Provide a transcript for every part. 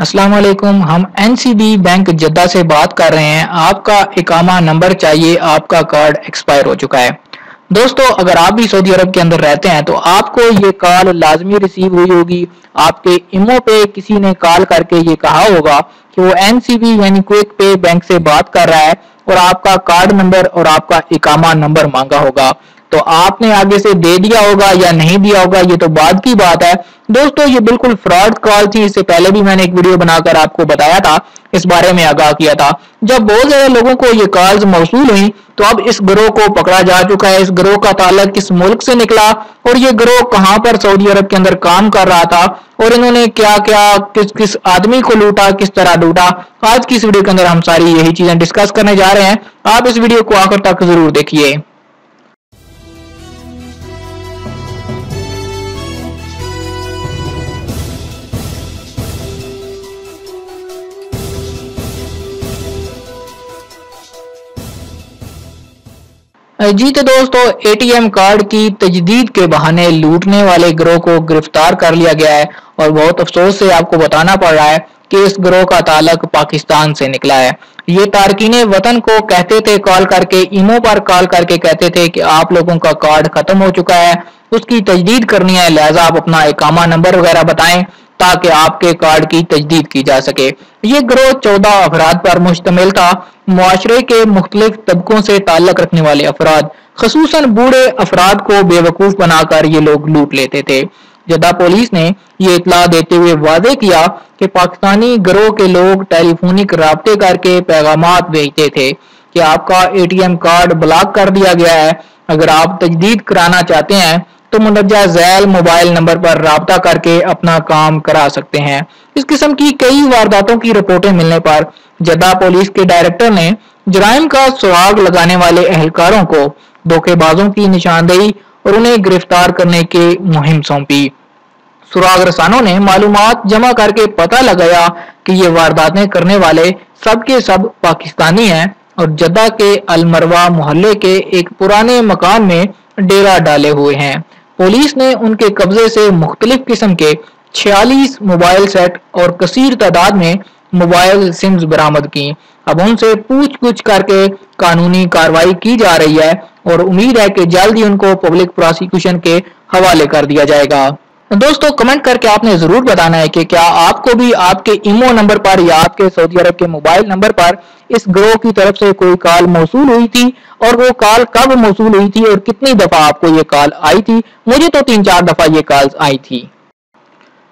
अस्सलाम वालेकुम। हम एनसीबी बैंक जद्दा से बात कर रहे हैं। आपका इकामा नंबर चाहिए, आपका कार्ड एक्सपायर हो चुका है। दोस्तों, अगर आप भी सऊदी अरब के अंदर रहते हैं तो आपको ये कॉल लाजमी रिसीव हुई होगी। आपके इमो पे किसी ने कॉल करके ये कहा होगा कि वो एनसीबी यानी क्विक पे बैंक से बात कर रहा है और आपका कार्ड नंबर और आपका इकामा नंबर मांगा होगा। तो आपने आगे से दे दिया होगा या नहीं दिया होगा, ये तो बाद की बात है। दोस्तों, ये बिल्कुल फ्रॉड कॉल थी। इससे पहले भी मैंने एक वीडियो बनाकर आपको बताया था, इस बारे में आगाह किया था। जब बहुत ज्यादा लोगों को ये कॉल्स मौसूल हुई तो अब इस गिरोह को पकड़ा जा चुका है। इस गिरोह का ताल्लुक किस मुल्क से निकला और ये गिरोह कहां पर सऊदी अरब के अंदर काम कर रहा था और इन्होंने क्या क्या किस किस आदमी को लूटा, किस तरह लूटा, आज की इस वीडियो के अंदर हम सारी यही चीजें डिस्कस करने जा रहे हैं। आप इस वीडियो को आखिर तक जरूर देखिए। जी तो दोस्तों, एटीएम कार्ड की तजदीद के बहाने लूटने वाले गिरोह को गिरफ्तार कर लिया गया है और बहुत अफसोस से आपको बताना पड़ रहा है कि इस गिरोह का ताल्लुक पाकिस्तान से निकला है। ये तारकीन वतन को कहते थे, कॉल करके ईमो पर कॉल करके कहते थे कि आप लोगों का कार्ड खत्म हो चुका है, उसकी तजदीद करनी है, लिहाजा आप अपना इकामा नंबर वगैरह बताएं ताकि आपके कार्ड की तजदीद की जा सके। ये गिरोह 14 अफराद पर मुश्तमिल था। मुआशरे के मुख्तलिफ तबकों से ताल्लुक रखने वाले अफराद, खसूसन बूढ़े अफराद को बेवकूफ बनाकर ये लोग लूट लेते थे। जद्दा पुलिस ने ये इतला देते हुए वादे किया कि पाकिस्तानी गिरोह के लोग टेलीफोनिक राब्ते करके पैगामात भेजते थे कि आपका एटीएम कार्ड ब्लॉक कर दिया गया है, अगर आप तजदीद कराना चाहते हैं तो मुंदरजा झैल मोबाइल नंबर पर राब्ता करके अपना काम करा सकते हैं। इस किस्म की कई वारदातों की रिपोर्टें मिलने पर जद्दा पुलिस के डायरेक्टर ने जराइम का सुराग लगाने वाले एहलकारों को धोखेबाजों की निशानदेही और उन्हें गिरफ्तार करने की मुहिम सौंपी। सुराग रसानों ने मालूमात जमा करके पता लगाया कि ये वारदातें करने वाले सब के सब पाकिस्तानी हैं और जद्दा के अलमरवा मोहल्ले के एक पुराने मकान में डेरा डाले हुए हैं। पुलिस ने उनके कब्जे से मुख्तलिफ किस्म के 46 मोबाइल सेट और कसीर तादाद में मोबाइल सिम्स बरामद की। अब उनसे पूछ पूछ करके कानूनी कार्रवाई की जा रही है और उम्मीद है कि जल्द ही उनको पब्लिक प्रोसिक्यूशन के हवाले कर दिया जाएगा। दोस्तों, कमेंट करके आपने जरूर बताना है कि क्या आपको भी आपके ईमो नंबर पर या आपके सऊदी अरब के मोबाइल नंबर पर इस गिरोह की तरफ से कोई कॉल मौसूल हुई थी और वो कॉल कब मौसूल हुई थी और कितनी दफा आपको ये कॉल आई थी। मुझे तो 3-4 दफा ये कॉल्स आई थी।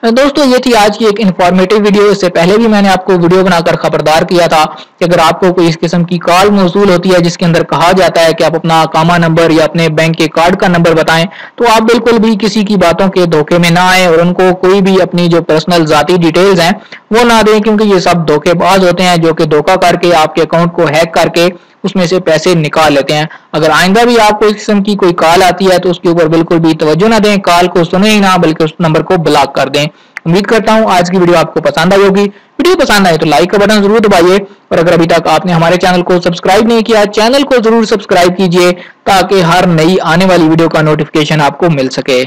दोस्तों, ये थी आज की एक इन्फॉर्मेटिव वीडियो। इससे पहले भी मैंने आपको वीडियो बनाकर खबरदार किया था कि अगर आपको कोई इस किस्म की कॉल मौसूल होती है जिसके अंदर कहा जाता है कि आप अपना अकामा नंबर या अपने बैंक के कार्ड का नंबर बताएं, तो आप बिल्कुल भी किसी की बातों के धोखे में ना आए और उनको कोई भी अपनी जो पर्सनल जाती डिटेल्स हैं वो ना दें, क्योंकि ये सब धोखेबाज होते हैं जो कि धोखा करके आपके अकाउंट को हैक करके उसमें से पैसे निकाल लेते हैं। अगर आइंदा भी आपको इस किस्म की कोई कॉल आती है तो उसके ऊपर बिल्कुल भी तवज्जो ना दें, कॉल को सुने ही ना बल्कि उस नंबर को ब्लॉक कर दें। उम्मीद करता हूं आज की वीडियो आपको पसंद आई होगी। वीडियो पसंद आए तो लाइक का बटन जरूर दबाइए और अगर अभी तक आपने हमारे चैनल को सब्सक्राइब नहीं किया, चैनल को जरूर सब्सक्राइब कीजिए ताकि हर नई आने वाली वीडियो का नोटिफिकेशन आपको मिल सके।